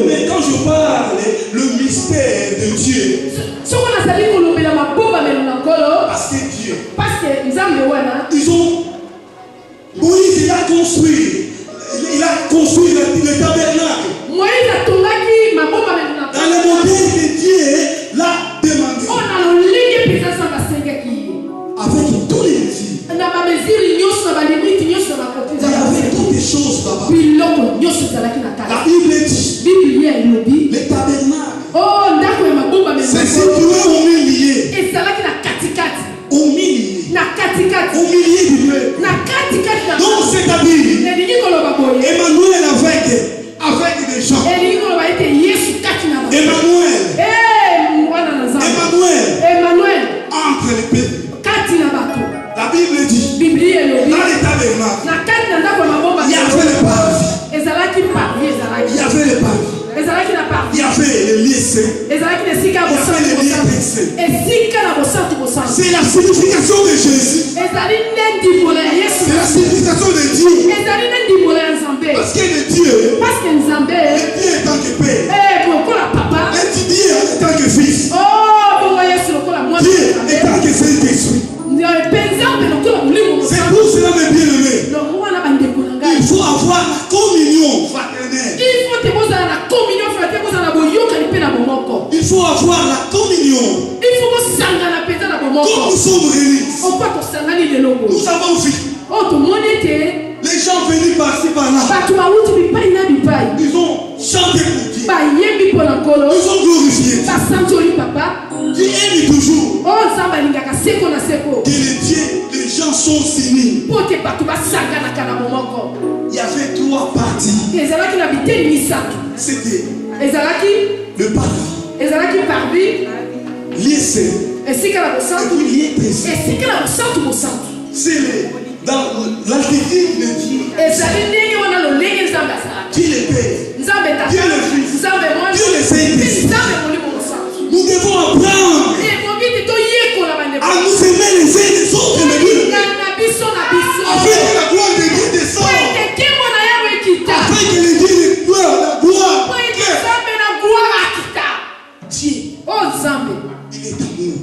Mais quand je parle le mystère de Dieu, parce que Dieu, ils ont, Moïse il a construit le tabernacle. Dans le modèle que Dieu l'a demandé. Avec tous les mesures. Il y avait toutes les choses là-bas. La Bible dit le tabernacle c'est situé au milieu. Au milieu du peuple. Donc c'est-à-dire Emmanuel avec des gens. Emmanuel entre les peuples. La Bible dit dans les tabernacles il y avait le parvis. Il y avait le parvis. Il y avait le lieu saint. Il y avait le lieu saint. C'est la signification de Jésus. C'est la signification de Dieu. Parce que le Dieu en tant que père, et Dieu en tant que fils, Dieu en tant que Saint-Esprit. C'est pour cela, mes bien-aimés, il faut avoir la communion fraternelle. Il faut avoir la communion. Comme nous sommes réunis, nous avons vu les gens venus par-ci par-là. Ils ont chanté pour Dieu. Ils ont glorifié Dieu. Dieu aime toujours que les gens sont unis. Il y avait 3 parties. C'était le parvis, lieu saint, et puis lieu précis. C'est dans l'altétique de Dieu. Dieu le Père, Dieu le Fils, Dieu le Saint-Esprit. Nous devons apprendre à nous aimer les uns les autres. Afin que la gloire de Dieu descende. Afin que le Dieu de gloire, la gloire. Dieu, il est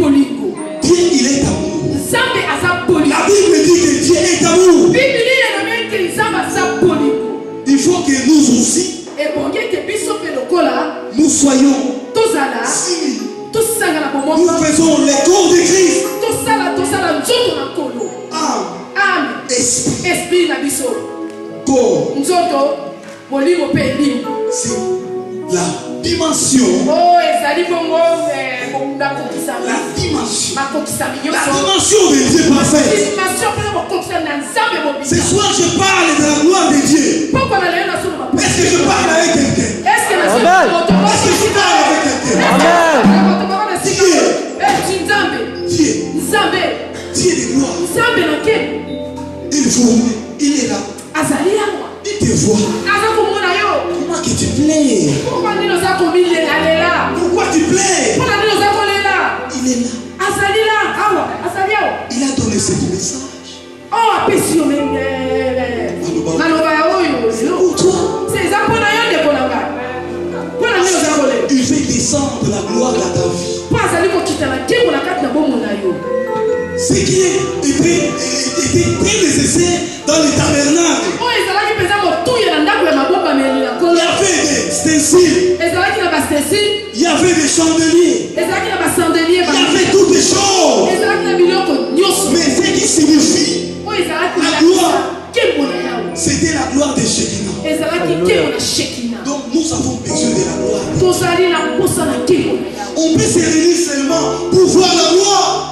amour. Dieu, il est amour. La Bible dit que Dieu est amour. Il faut que nous aussi, nous soyons unis. Nous faisons les corps de Christ. Âme, esprit, corps. C'est la dimension. La dimension de Dieu parfait. Ce soir je parle de la gloire de Dieu. Est-ce que je parle avec quelqu'un? Est-ce que je parle avec quelqu'un? Dieu de gloire. Il est là. Il te voit. Pourquoi que tu plais? Pourquoi tu plais? Il est là. Il a donné ce message. C'est pour toi. Il fait descendre la gloire à ta vie. Ce qui était très nécessaire dans les tabernacles. Il y avait des stencils. Il y avait des chandeliers. Il y avait toutes les choses. Mais ce qui signifie la gloire, c'était la gloire de Shekinah. Donc nous avons besoin de la gloire. On peut se réunir seulement pour voir la gloire.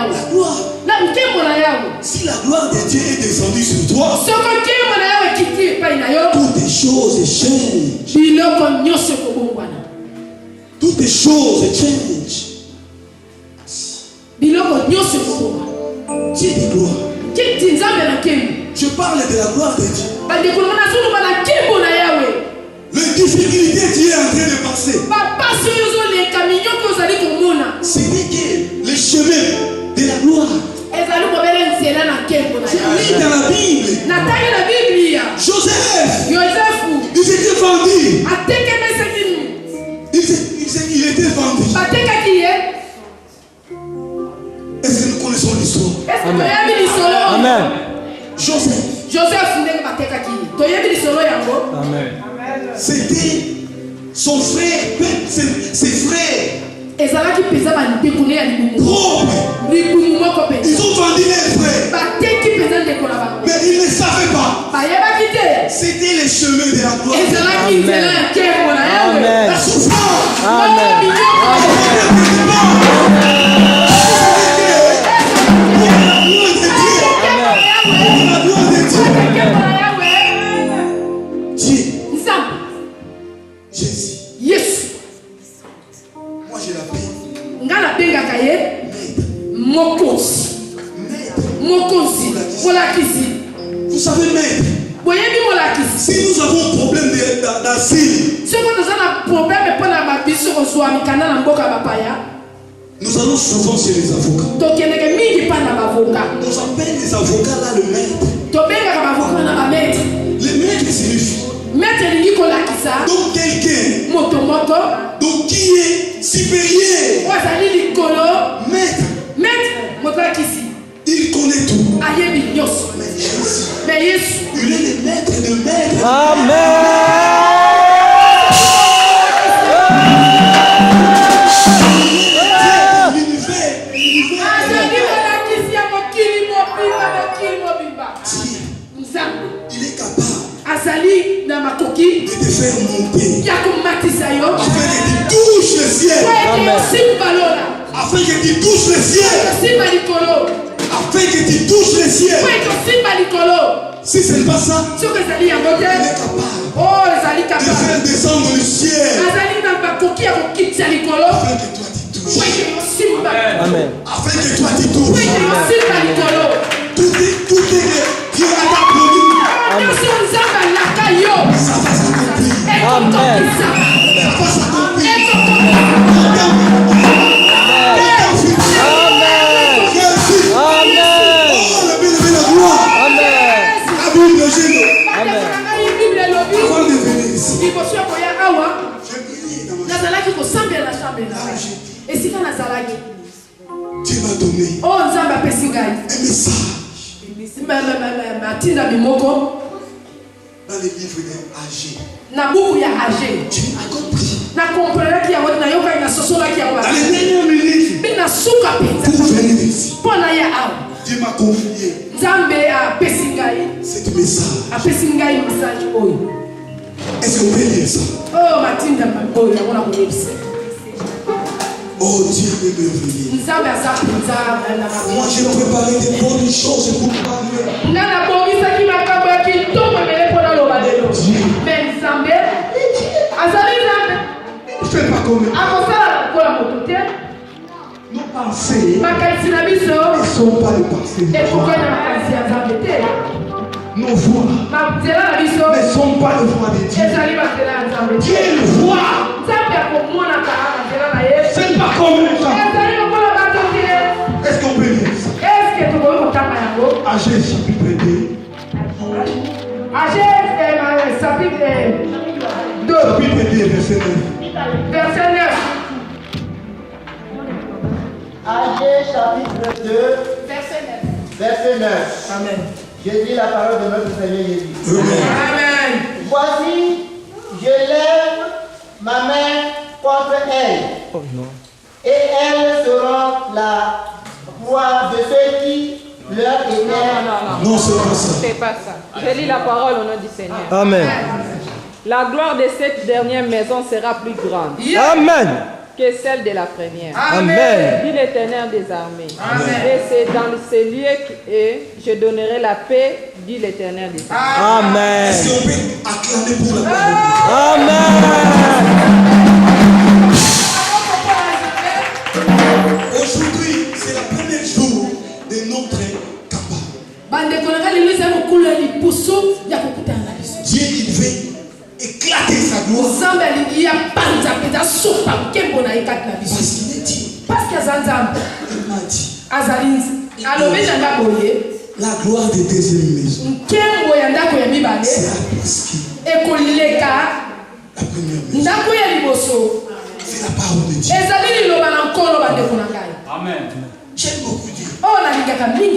La gloire. Si la gloire de Dieu est descendue sur toi, toutes les choses changent. Toutes les choses changent. Dieu de gloire. Je parle de la gloire de Dieu. Les difficultés Dieu est en train de passer. C'est que le chemin de la gloire. Je lis dans la Bible. Amen. C'était son frère, ses frères. Propre. Ils ont vendu les frères. Mais ils ne savaient pas. C'était les chemins de la gloire. Amen. La souffrance. Amen. Vous savez, maître, si nous avons un problème d'asile, nous allons souvent chez les avocats. On appelle les avocats là le maître. Le maître signifie donc quelqu'un donc qui est supérieur. Maître, il connaît tout. Mais Jésus, il est le maître de maître. Amen. Il est capable de te faire monter afin que tu touches le ciel. Afin que tu touches le ciel. Afin que tu touches le ciel. Si ce n'est pas ça, il est capable de faire descendre le ciel. Afin que toi tu touches. Amen. Afin que toi tu touches. Tout est Dieu a promis. Ça va s'accomplir. Amen. Ça va s'accomplir. Dieu m'a donné un message dans les livres d'Agé. Dieu a compris. Dans les dernières minutes, pour venir ici, Dieu m'a confié cet message. Est-ce qu'on peut lire ça? Oh Dieu est merveilleux. Moi j'ai préparé des bonnes choses pour parler. Je fais pas comme nos pensées ne sont pas les pensées. Nos voix ne sont pas les voix de Dieu. Dieu le voit. C'est pas comme les gens. Est-ce qu'on peut lire ça? Agé chapitre 2. Chapitre 2, verset 9. Verset 9. Agé chapitre 2, verset 9. Amen. Je dis la parole de notre Seigneur Jésus. Amen. Voici, je lève ma main contre elle. Oh non. Et elles seront la proie de ceux qui leur étaient. Non, c'est pas ça. C'est pas ça. Je lis la parole au nom du Seigneur. Amen. La gloire de cette dernière maison sera plus grande Amen. que celle de la première. Amen. Dit l'Éternel des armées. Amen. Et c'est dans ce lieu que je donnerai la paix, dit l'Éternel des armées. Amen. Est-ce qu'on peut acclamer pour la parole? Amen. Aujourd'hui, c'est le premier jour de notre Kappa. Dieu, il veut éclater sa gloire. Parce qu'il est Dieu. Il m'a dit la gloire de deuxième maison sera plus que la première maison. C'est la parole de Dieu. Amen. J'aime beaucoup dire.